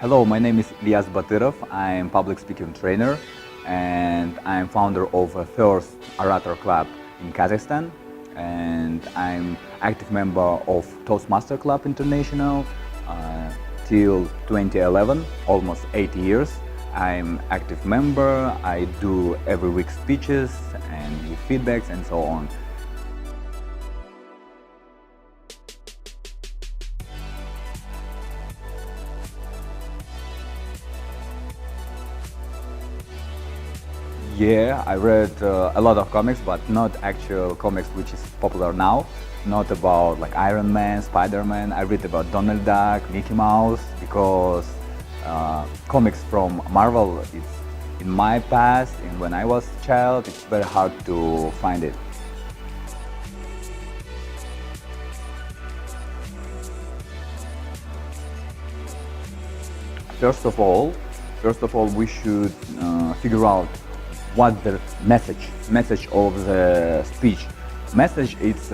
Hello, my name is Ilyas Batyrov. I'm public speaking trainer and I'm founder of a first orator club in Kazakhstan, and I'm active member of Toastmaster Club International till 2011, almost 8 years. I'm active member. I do every week speeches and give feedbacks and so on. Yeah, I read a lot of comics, but not actual comics which is popular now. Not about like Iron Man, Spider-Man. I read about Donald Duck, Mickey Mouse, because comics from Marvel is in my past, and when I was a child, it's very hard to find it. First of all, we should figure out what the message of the speech. Message is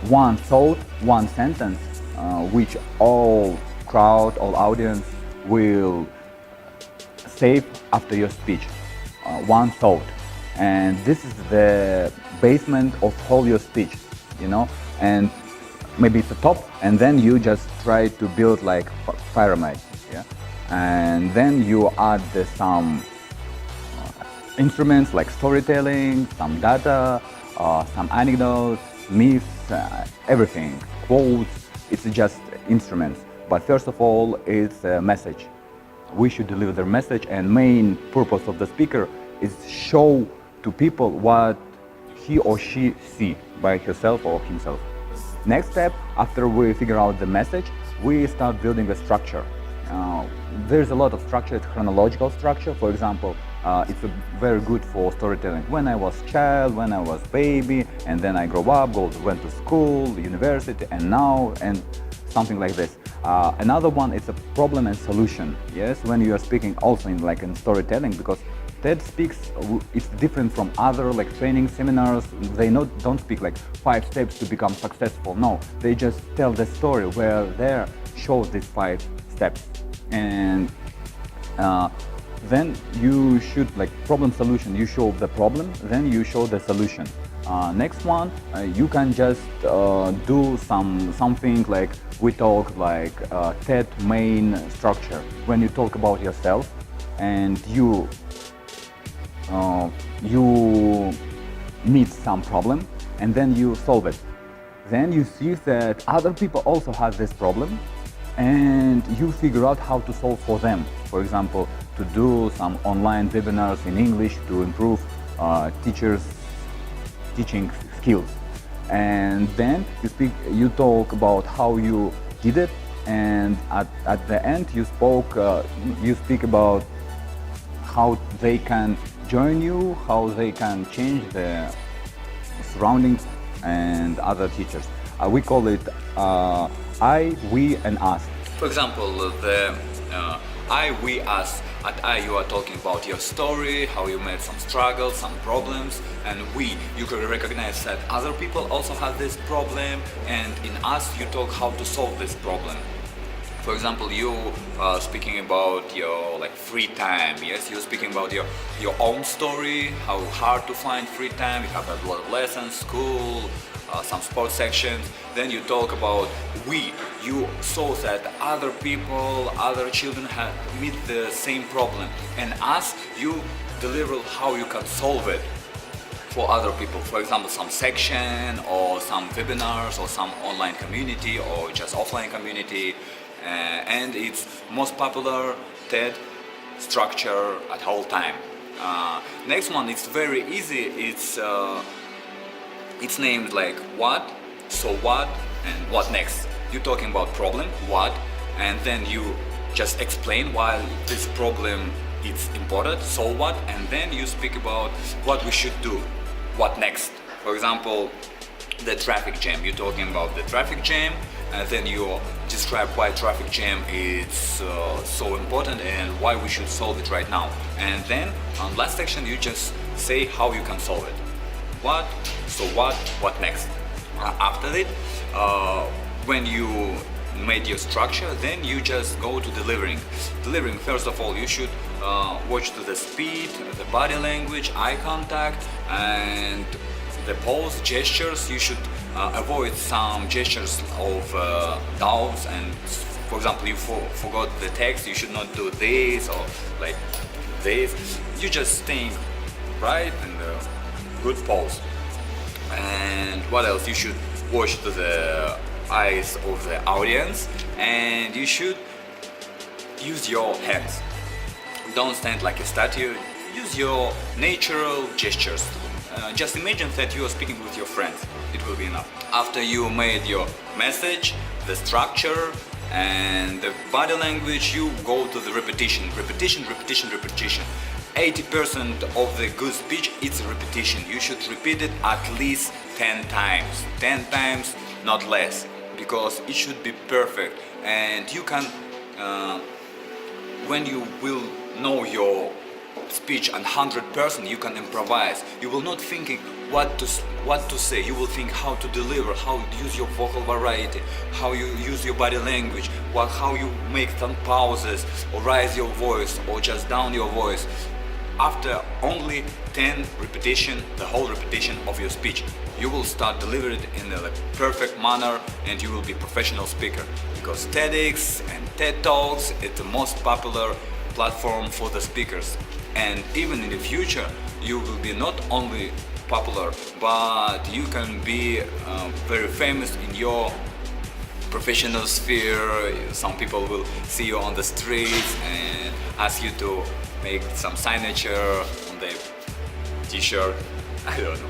one thought, one sentence, which all crowd, all audience will say after your speech. One thought, and this is the basement of whole your speech, you know. And maybe it's the top, and then you just try to build like pyramid, yeah. And then you add some instruments like storytelling, some data, some anecdotes, myths, everything, quotes. It's just instruments. But first of all, it's a message. We should deliver the message, and main purpose of the speaker is show to people what he or she see by herself or himself. Next step, after we figure out the message, we start building a structure. There's a lot of structure, it's chronological structure. For example, it's very good for storytelling. When I was child, when I was baby, and then I grew up, went to school, university, and now, and something like this. Another one is a problem and solution. Yes, when you are speaking also in storytelling, because TED speaks, it's different from other like training seminars. They don't speak like 5 steps to become successful. No, they just tell the story where they show these 5 steps. And then you should like problem solution, you show the problem, then you show the solution. Next one, you can just do something like we talk like TED main structure. When you talk about yourself and you meet some problem and then you solve it, then you see that other people also have this problem, and you figure out how to solve for them. For example, to do some online webinars in English to improve teachers' teaching skills. And then you talk about how you did it, and at the end you speak about how they can join you, how they can change the surroundings and other teachers. We call it I, we, and us. For example, the I, we, us. At I, you are talking about your story, how you met some struggles, some problems, and we, you can recognize that other people also have this problem, and in us, you talk how to solve this problem. For example, you speaking about your like free time. Yes, you're speaking about your own story, how hard to find free time. You have a lot of lessons, school, some sports sections. Then you talk about we. You saw that other people, other children meet the same problem, and us, you deliver how you can solve it for other people. For example, some section or some webinars or some online community or just offline community. And it's most popular TED structure at all time. Next one, it's very easy. It's named like what, so what, and what next. You're talking about problem, what, and then you just explain why this problem is important, so what, and then you speak about what we should do, what next. For example, the traffic jam. You're talking about the traffic jam, and then you describe why traffic jam is so important and why we should solve it right now. And then on last section you just say how you can solve it. What, so what next. After it, when you made your structure, then you just go to delivering. Delivering, first of all, you should watch to the speed, the body language, eye contact, and the pose, gestures. You should avoid some gestures of doubts, and for example, you forgot the text, you should not do this or like this. You just staying right in the good pose. And what else? You should watch to the eyes of the audience, and you should use your hands. Don't stand like a statue. Use your natural gestures. Just imagine that you are speaking with your friends. It will be enough. After you made your message, the structure, and the body language, you go to the repetition. Repetition, repetition, repetition. 80% of the good speech is repetition. You should repeat it at least 10 times. 10 times, not less, because it should be perfect. And you can, when you will know your speech 100%, you can improvise. You will not thinking what to say. You will think how to deliver, how to use your vocal variety, how you use your body language, how you make some pauses, or raise your voice, or just down your voice. After only 10 repetition, the whole repetition of your speech, you will start delivering it in a perfect manner, and you will be professional speaker. Because TEDx and TED Talks is the most popular platform for the speakers. And even in the future, you will be not only popular, but you can be very famous in your professional sphere. Some people will see you on the streets and ask you to make some signature on the t-shirt. I don't know.